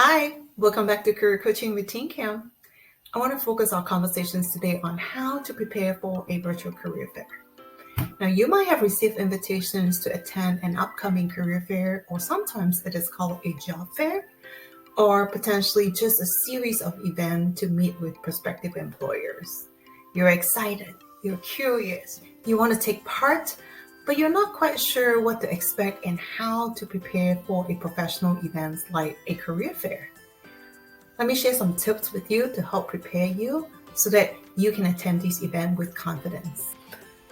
Hi, welcome back to Career Coaching with Teen Cam. I want to focus our conversations today on how to prepare for a virtual career fair. Now, you might have received invitations to attend an upcoming career fair, or sometimes it is called a job fair, or potentially just a series of events to meet with prospective employers. You're excited, you're curious, you want to take part, but you're not quite sure what to expect and how to prepare for a professional event like a career fair. Let me share some tips with you to help prepare you so that you can attend this event with confidence.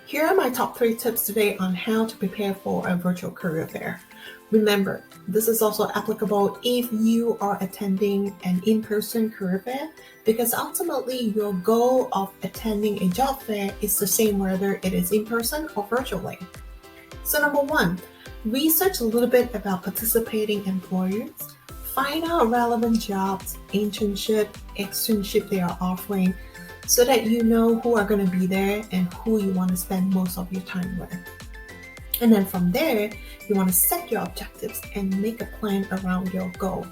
Here are my top 3 tips today on how to prepare for a virtual career fair. Remember, this is also applicable if you are attending an in-person career fair, because ultimately your goal of attending a job fair is the same whether it is in person or virtually. So number 1, research a little bit about participating employers. Find out relevant jobs, internship, externship they are offering so that you know who are going to be there and who you want to spend most of your time with. And then from there, you want to set your objectives and make a plan around your goal.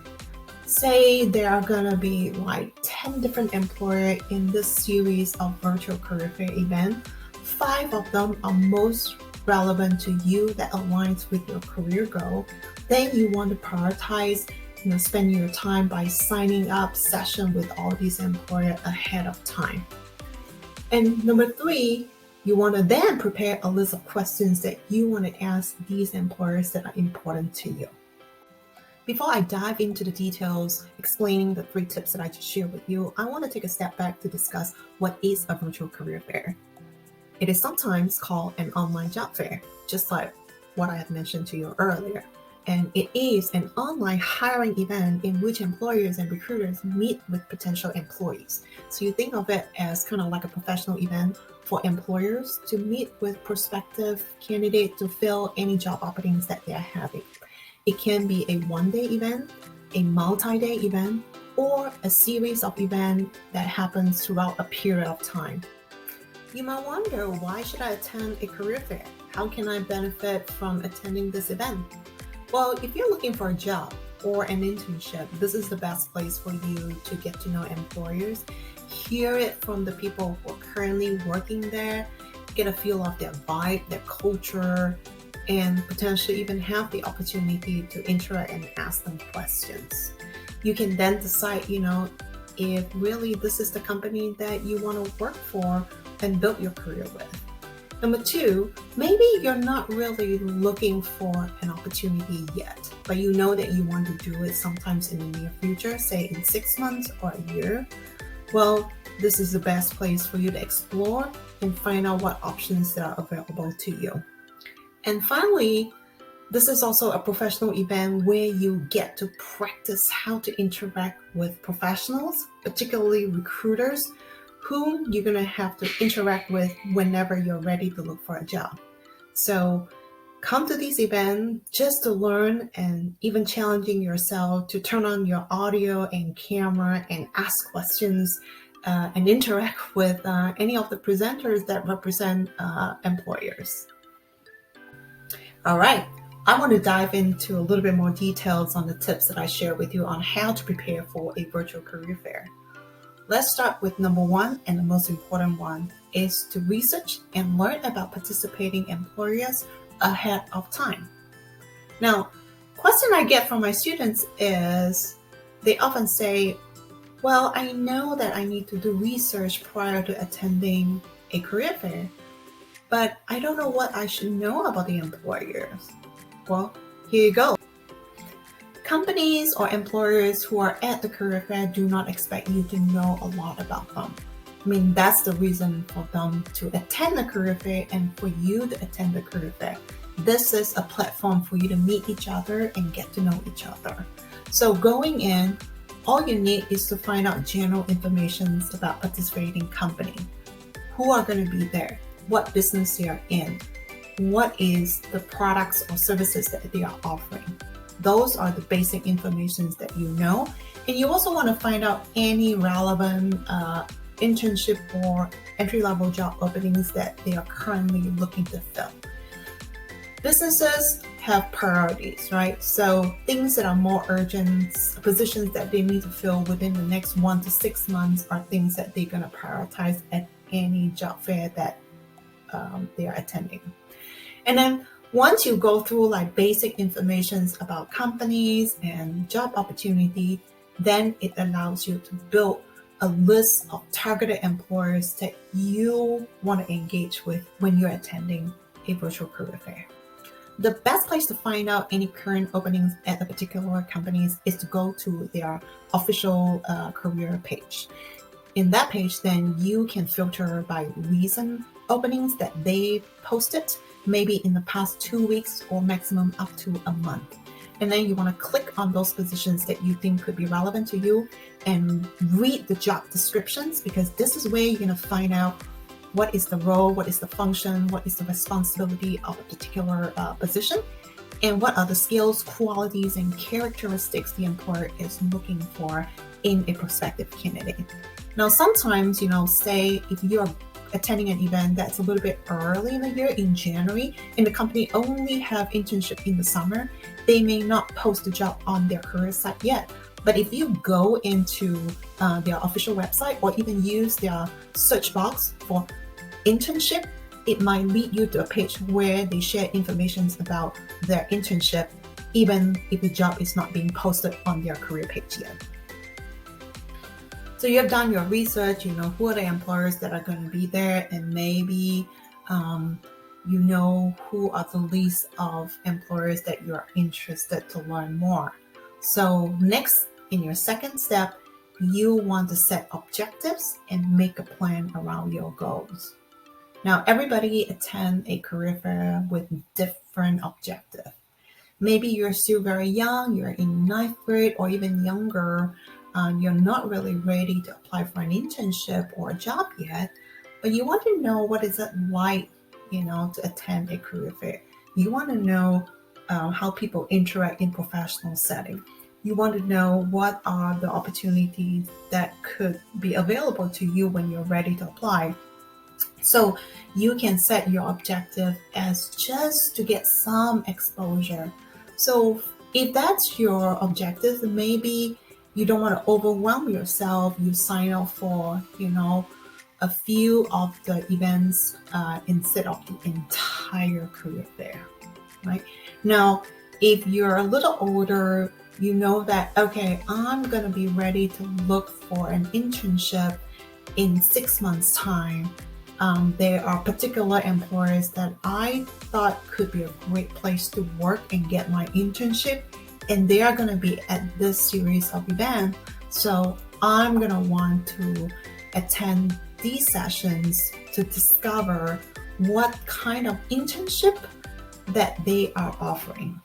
Say there are going to be like 10 different employers in this series of virtual career fair event. 5 of them are most relevant to you that aligns with your career goal. Then you want to prioritize spend your time by signing up session with all these employers ahead of time. And number 3, you want to then prepare a list of questions that you want to ask these employers that are important to you. Before I dive into the details explaining the 3 tips that I just shared with you, I want to take a step back to discuss what is a virtual career fair. It is sometimes called an online job fair, just like what I had mentioned to you earlier. And it is an online hiring event in which employers and recruiters meet with potential employees. So you think of it as kind of like a professional event for employers to meet with prospective candidates to fill any job openings that they're having. It can be a one-day event, a multi-day event, or a series of events that happens throughout a period of time. You might wonder, why should I attend a career fair? How can I benefit from attending this event? Well, if you're looking for a job or an internship, this is the best place for you to get to know employers, hear it from the people who are currently working there, get a feel of their vibe, their culture, and potentially even have the opportunity to interact and ask them questions. You can then decide, if really this is the company that you want to work for and build your career with. Number 2, maybe you're not really looking for an opportunity yet, but you know that you want to do it sometimes in the near future, say in 6 months or a year. Well, this is the best place for you to explore and find out what options that are available to you. And finally, this is also a professional event where you get to practice how to interact with professionals, particularly recruiters, whom you're going to have to interact with whenever you're ready to look for a job. So come to these events just to learn and even challenging yourself to turn on your audio and camera and ask questions and interact with any of the presenters that represent employers. All right, I want to dive into a little bit more details on the tips that I share with you on how to prepare for a virtual career fair. Let's start with number 1, and the most important one is to research and learn about participating employers ahead of time. Now, question I get from my students is, they often say, well, I know that I need to do research prior to attending a career fair, but I don't know what I should know about the employers. Well, here you go. Companies or employers who are at the career fair do not expect you to know a lot about them. That's the reason for them to attend the career fair and for you to attend the career fair. This is a platform for you to meet each other and get to know each other. So going in, all you need is to find out general information about participating company. Who are going to be there? What business they are in? What is the products or services that they are offering? Those are the basic information that you know. And you also want to find out any relevant internship or entry-level job openings that they are currently looking to fill. Businesses have priorities, right? So things that are more urgent, positions that they need to fill within the next 1 to 6 months are things that they're going to prioritize at any job fair that they are attending. And then once you go through like basic information about companies and job opportunity, then it allows you to build a list of targeted employers that you want to engage with when you're attending a virtual career fair. The best place to find out any current openings at a particular companies is to go to their official career page. In that page, then you can filter by recent openings that they posted, maybe in the past 2 weeks or maximum up to a month. And then you want to click on those positions that you think could be relevant to you and read the job descriptions, because this is where you're going to find out what is the role, what is the function, what is the responsibility of a particular position, and what are the skills, qualities, and characteristics the employer is looking for in a prospective candidate. Now, sometimes, say if you're attending an event that's a little bit early in the year, in January, and the company only have internship in the summer, they may not post the job on their career site yet. But if you go into their official website or even use their search box for internship, it might lead you to a page where they share information about their internship, even if the job is not being posted on their career page yet. So you have done your research, who are the employers that are going to be there, and maybe who are the list of employers that you're interested to learn more. So next, in your second step, you want to set objectives and make a plan around your goals. Now, everybody attend a career fair with different objectives. Maybe you're still very young, you're in 9th grade or even younger. You're not really ready to apply for an internship or a job yet, but you want to know what is it like, to attend a career fair. You want to know how people interact in professional setting. You want to know what are the opportunities that could be available to you when you're ready to apply. So you can set your objective as just to get some exposure. So if that's your objective, maybe you don't want to overwhelm yourself. You sign up for, a few of the events instead of the entire career fair, right? Now, if you're a little older, you know that, okay, I'm going to be ready to look for an internship in 6 months' time. There are particular employers that I thought could be a great place to work and get my internship, and they are going to be at this series of events. So I'm going to want to attend these sessions to discover what kind of internship that they are offering,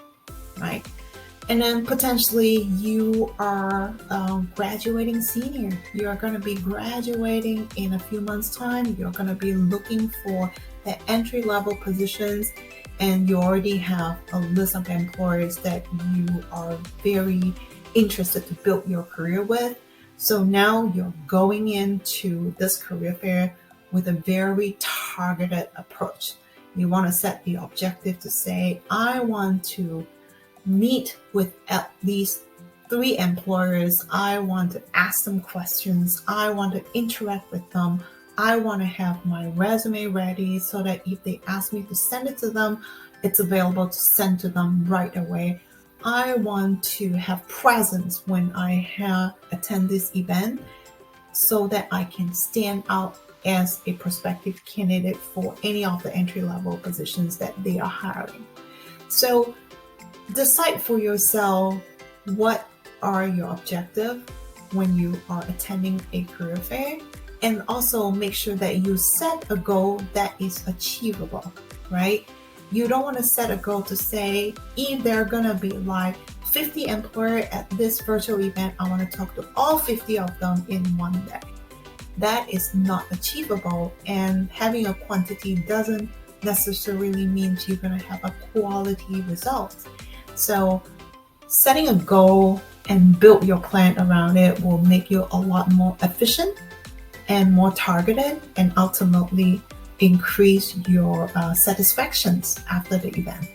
right? And then potentially you are graduating senior. You are going to be graduating in a few months' time. You're going to be looking for the entry-level positions, and you already have a list of employers that you are very interested to build your career with. So now you're going into this career fair with a very targeted approach. You want to set the objective to say, I want to meet with at least 3 employers. I want to ask them questions. I want to interact with them. I want to have my resume ready so that if they ask me to send it to them, it's available to send to them right away. I want to have presence when I attend this event so that I can stand out as a prospective candidate for any of the entry-level positions that they are hiring. So decide for yourself what are your objectives when you are attending a career fair, and also make sure that you set a goal that is achievable, right? You don't want to set a goal to say, if there are going to be like 50 employers at this virtual event, I want to talk to all 50 of them in one day. That is not achievable, and having a quantity doesn't necessarily mean you're going to have a quality result. So setting a goal and build your plan around it will make you a lot more efficient and more targeted, and ultimately increase your satisfactions after the event.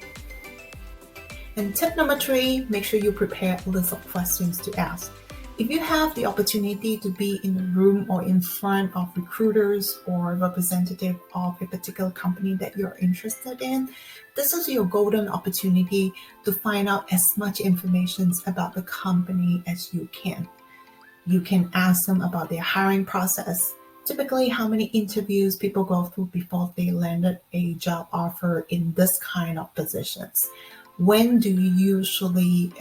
And tip number 3, make sure you prepare a list of questions to ask. If you have the opportunity to be in the room or in front of recruiters or representative of a particular company that you're interested in, this is your golden opportunity to find out as much information about the company as you can. You can ask them about their hiring process. Typically, how many interviews people go through before they landed a job offer in this kind of positions. When do you usually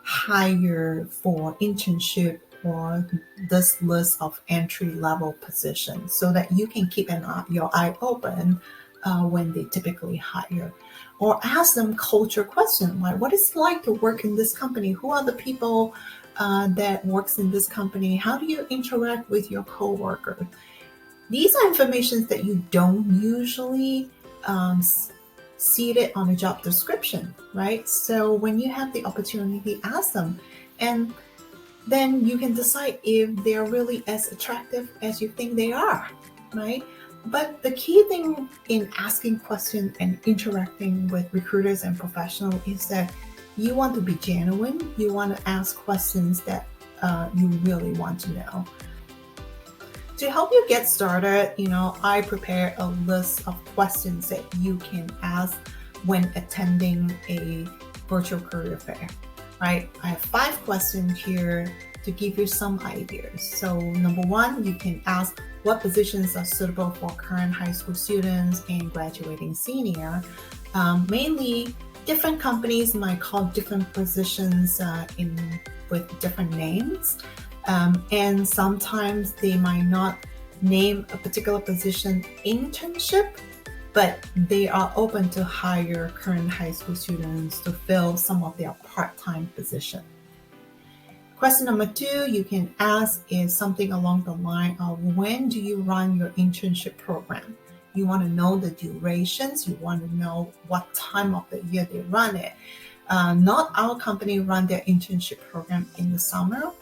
hire for internship or this list of entry-level positions so that you can keep your eye open when they typically hire? Or ask them culture questions like, what is it like to work in this company? Who are the people that works in this company? How do you interact with your coworker? These are information that you don't usually see it on a job description, right? So when you have the opportunity, ask them, and then you can decide if they're really as attractive as you think they are, right? But the key thing in asking questions and interacting with recruiters and professionals is that you want to be genuine. You want to ask questions that you really want to know. To help you get started, I prepare a list of questions that you can ask when attending a virtual career fair, right? I have 5 questions here to give you some ideas. So number 1, you can ask what positions are suitable for current high school students and graduating senior. Mainly, different companies might call different positions with different names. And sometimes they might not name a particular position internship, but they are open to hire current high school students to fill some of their part-time position. Question number 2 you can ask is something along the line of, when do you run your internship program? You want to know the durations. You want to know what time of the year they run it. Not our company run their internship program in the summer.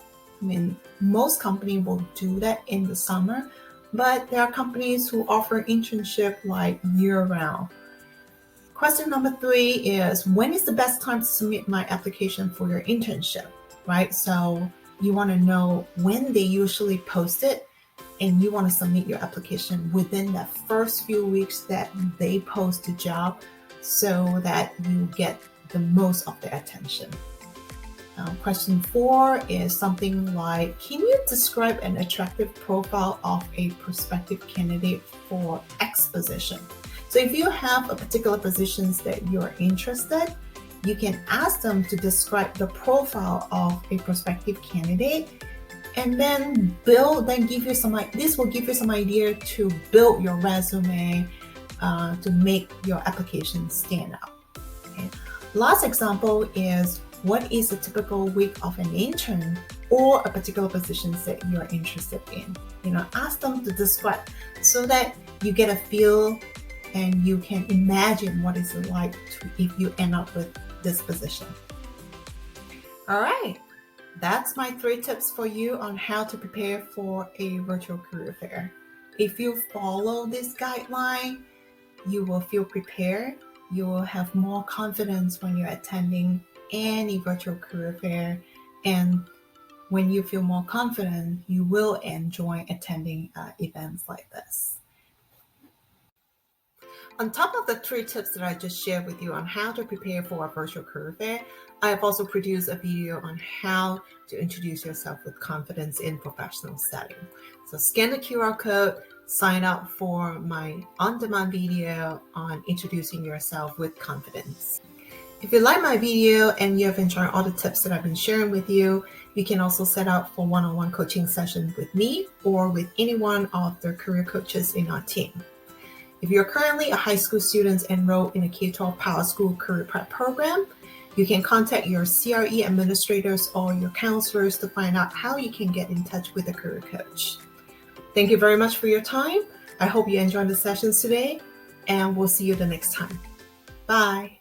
I mean, most companies will do that in the summer, but there are companies who offer internship like year-round. Question number 3 is, when is the best time to submit my application for your internship, right? So you want to know when they usually post it, and you want to submit your application within the first few weeks that they post the job so that you get the most of their attention. Question 4 is something like, can you describe an attractive profile of a prospective candidate for X position? So if you have a particular positions that you're interested, you can ask them to describe the profile of a prospective candidate, and then this will give you some idea to build your resume to make your application stand out. Okay. Last example is, what is a typical week of an intern or a particular position that you're interested in? Ask them to describe so that you get a feel and you can imagine what is it like if you end up with this position. All right, that's my 3 tips for you on how to prepare for a virtual career fair. If you follow this guideline, you will feel prepared. You will have more confidence when you're attending any virtual career fair, and when you feel more confident, you will enjoy attending events like this. On top of the 3 tips that I just shared with you on how to prepare for a virtual career fair, I have also produced a video on how to introduce yourself with confidence in professional setting. So scan the QR code, sign up for my on-demand video on introducing yourself with confidence. If you like my video and you have enjoyed all the tips that I've been sharing with you, you can also set up for one-on-one coaching sessions with me or with any one of the career coaches in our team. If you're currently a high school student enrolled in a K-12 Power School Career Prep program, you can contact your CRE administrators or your counselors to find out how you can get in touch with a career coach. Thank you very much for your time. I hope you enjoyed the sessions today, and we'll see you the next time. Bye.